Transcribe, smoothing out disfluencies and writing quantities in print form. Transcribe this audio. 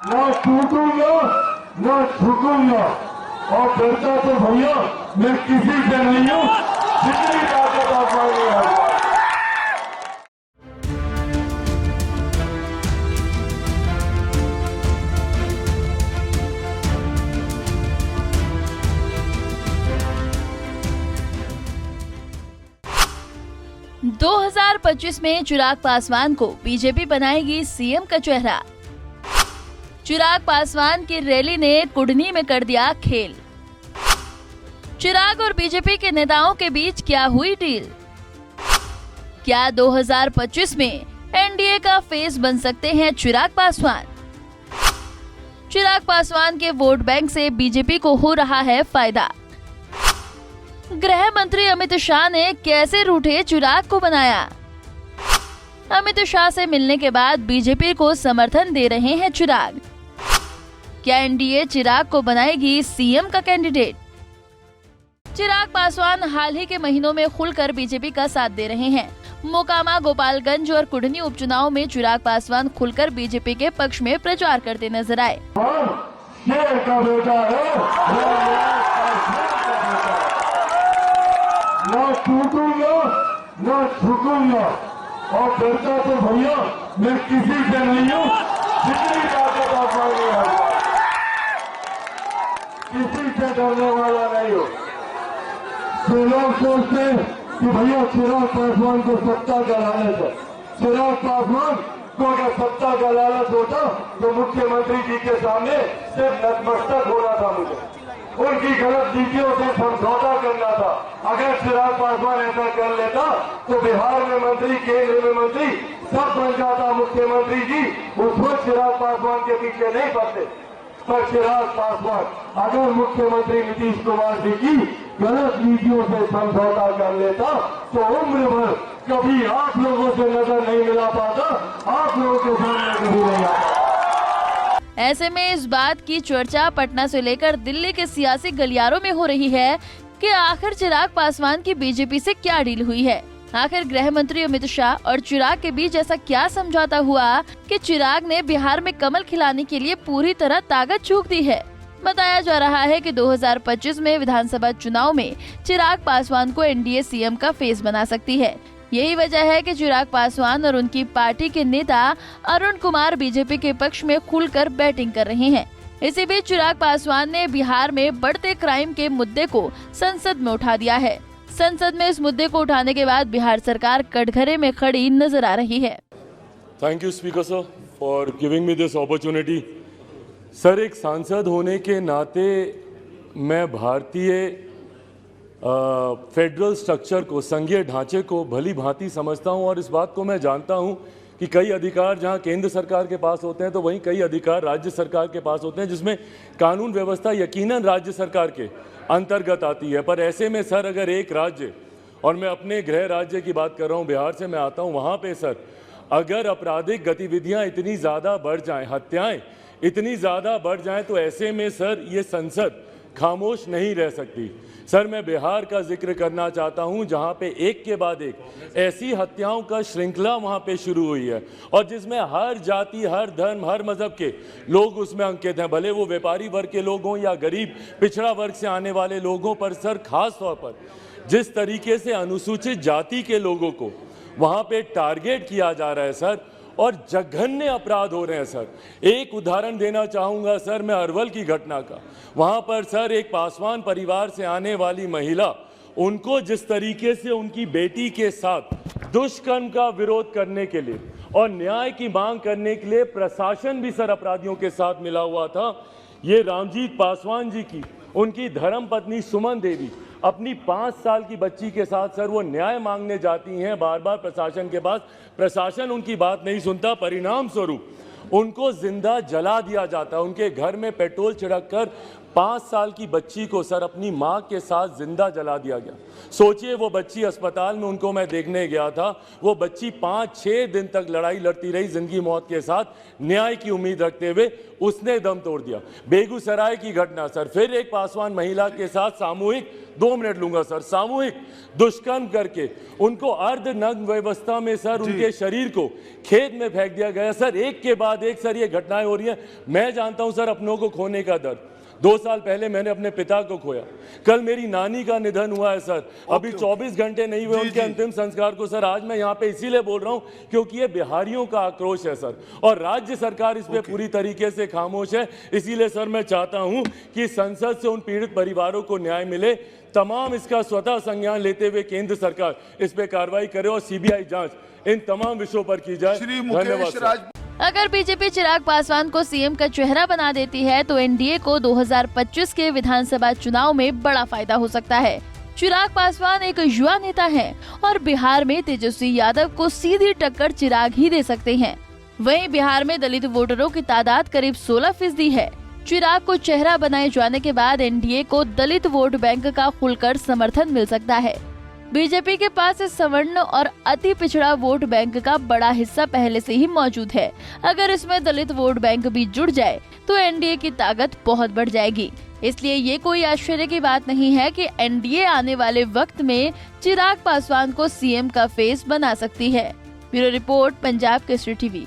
ना टूटूंगा ना झुकूंगा और डरता तो भैया मैं किसी से नहीं हूँ, जितनी ताकत आप मांगे है। 2025 में चिराग पासवान को बीजेपी बनाएगी सीएम का चेहरा। चिराग पासवान की रैली ने कुढ़नी में कर दिया खेल। चिराग और बीजेपी के नेताओं के बीच क्या हुई डील? क्या 2025 में एनडीए का फेस बन सकते हैं चिराग पासवान? चिराग पासवान के वोट बैंक से बीजेपी को हो रहा है फायदा। गृह मंत्री अमित शाह ने कैसे रूठे चिराग को बनाया? अमित शाह से मिलने के बाद बीजेपी को समर्थन दे रहे हैं चिराग। क्या एनडीए चिराग को बनाएगी सीएम का कैंडिडेट? चिराग पासवान हाल ही के महीनों में खुलकर बीजेपी का साथ दे रहे हैं। मोकामा, गोपालगंज और कुढ़नी उपचुनाव में चिराग पासवान खुलकर बीजेपी के पक्ष में प्रचार करते नजर आए। ना टूटूंगा ना झुकूंगा और डरता तो भैया मैं किसी से नहीं हूँ, जितनी ताकत आप मांगे है। किसी से डरने वाला नहीं हो। तो लोग सोचते हैं कि भैया चिराग पासवान को सत्ता का लालच है। चिराग पासवान को अगर सत्ता का लालच होता तो मुख्यमंत्री जी के सामने सिर्फ नतमस्तक होना था, मुझे उनकी गलत नीतियों से समझौता करना था। अगर चिराग पासवान ऐसा कर लेता तो बिहार में मंत्री, केंद्र में मंत्री सब बन जाता मुख्यमंत्री जी। उस वक्त चिराग पासवान के पीछे नहीं पड़ते। पर चिराग पासवान अगर मुख्यमंत्री नीतीश कुमार जी की गलत नीतियों से समझौता कर लेता तो उम्र भर कभी आप लोगों से नजर नहीं मिला पाता, आप लोगों के सामने कभी नहीं आता। ऐसे में इस बात की चर्चा पटना से लेकर दिल्ली के सियासी गलियारों में हो रही है कि आखिर चिराग पासवान की बीजेपी से क्या डील हुई है। आखिर गृह मंत्री अमित शाह और चिराग के बीच ऐसा क्या समझौता हुआ कि चिराग ने बिहार में कमल खिलाने के लिए पूरी तरह ताकत झोंक दी है। बताया जा रहा है कि 2025 में विधानसभा चुनाव में चिराग पासवान को एनडीए सीएम का फेस बना सकती है। यही वजह है कि चिराग पासवान और उनकी पार्टी के नेता अरुण कुमार बीजेपी के पक्ष में खुलकर बैटिंग कर रहे हैं। इसी बीच चिराग पासवान ने बिहार में बढ़ते क्राइम के मुद्दे को संसद में उठा दिया है। संसद में इस मुद्दे को उठाने के बाद बिहार सरकार कटघरे में खड़ी नजर आ रही है। Thank you speaker sir for giving me this opportunity. Sir, एक सांसद होने के नाते मैं भारतीय फेडरल स्ट्रक्चर को, संघीय ढांचे को भली भांति समझता हूं और इस बात को मैं जानता हूं कि कई अधिकार जहां केंद्र सरकार के पास होते हैं तो वहीं कई अधिकार राज्य सरकार के पास होते हैं, जिसमें कानून व्यवस्था यकीनन राज्य सरकार के अंतर्गत आती है। पर ऐसे में सर, अगर एक राज्य, और मैं अपने गृह राज्य की बात कर रहा हूं, बिहार से मैं आता हूं, वहां पे सर अगर आपराधिक गतिविधियां इतनी ज़्यादा बढ़ जाएं, हत्याएं इतनी ज़्यादा बढ़ जाएं, तो ऐसे में सर ये संसद खामोश नहीं रह सकती। सर, मैं बिहार का जिक्र करना चाहता हूं जहां पे एक के बाद एक ऐसी हत्याओं का श्रृंखला वहां पे शुरू हुई है और जिसमें हर जाति, हर धर्म, हर मजहब के लोग उसमें अंकित हैं, भले वो व्यापारी वर्ग के लोग हों या गरीब पिछड़ा वर्ग से आने वाले लोगों पर। सर, खास तौर पर जिस तरीके से अनुसूचित जाति के लोगों को वहां पे टारगेट किया जा रहा है सर, और जघन्य अपराध हो रहे हैं सर। एक उदाहरण देना चाहूँगा सर मैं अरवल की घटना का। वहाँ पर सर एक पासवान परिवार से आने वाली महिला, उनको जिस तरीके से उनकी बेटी के साथ दुष्कर्म का विरोध करने के लिए और न्याय की मांग करने के लिए प्रशासन भी सर अपराधियों के साथ मिला हुआ था। ये रामजीत पासवान जी की उनकी धर्मपत्नी सुमन देवी अपनी 5 साल की बच्ची के साथ सर वो न्याय मांगने जाती हैं बार बार प्रशासन के पास। प्रशासन उनकी बात नहीं सुनता, परिणाम स्वरूप उनको जिंदा जला दिया जाता है। उनके घर में पेट्रोल छिड़क कर 5 साल की बच्ची को सर अपनी मां के साथ जिंदा जला दिया गया। सोचिए, वो बच्ची अस्पताल में, उनको मैं देखने गया था, वो बच्ची 5-6 दिन तक लड़ाई लड़ती रही जिंदगी मौत के साथ, न्याय की उम्मीद रखते हुए उसने दम तोड़ दिया। बेगूसराय की घटना सर, फिर एक पासवान महिला के साथ सामूहिक, 2 मिनट लूंगा सर, सामूहिक दुष्कर्म करके उनको अर्धनग्न व्यवस्था में सर उनके शरीर को खेत में फेंक दिया गया। सर एक के बाद एक सर ये घटनाएं हो रही हैं। मैं जानता हूं सर अपनों को खोने का दर्द। 2 साल पहले मैंने अपने पिता को खोया, कल मेरी नानी का निधन हुआ है सर, अभी 24 घंटे नहीं हुए उनके अंतिम संस्कार को। सर आज मैं यहाँ पे इसीलिए बोल रहा हूँ क्योंकि ये बिहारियों का आक्रोश है सर, और राज्य सरकार इस पे पूरी तरीके से खामोश है। इसीलिए सर मैं चाहता हूँ कि संसद से उन पीड़ित परिवारों को न्याय मिले। तमाम इसका स्वतः संज्ञान लेते हुए केंद्र सरकार इस पे कार्रवाई करे और सीबीआई जांच इन तमाम विषयों पर की जाए। धन्यवाद। अगर बीजेपी चिराग पासवान को सीएम का चेहरा बना देती है तो एनडीए को 2025 के विधानसभा चुनाव में बड़ा फायदा हो सकता है। चिराग पासवान एक युवा नेता हैं और बिहार में तेजस्वी यादव को सीधी टक्कर चिराग ही दे सकते हैं। वहीं बिहार में दलित वोटरों की तादाद करीब 16% है। चिराग को चेहरा बनाए जाने के बाद एनडीए को दलित वोट बैंक का खुलकर समर्थन मिल सकता है। बीजेपी के पास इस सवर्ण और अति पिछड़ा वोट बैंक का बड़ा हिस्सा पहले से ही मौजूद है। अगर इसमें दलित वोट बैंक भी जुड़ जाए तो एनडीए की ताकत बहुत बढ़ जाएगी। इसलिए ये कोई आश्चर्य की बात नहीं है कि एनडीए आने वाले वक्त में चिराग पासवान को सीएम का फेस बना सकती है। Bureau report, Punjab Kesari TV.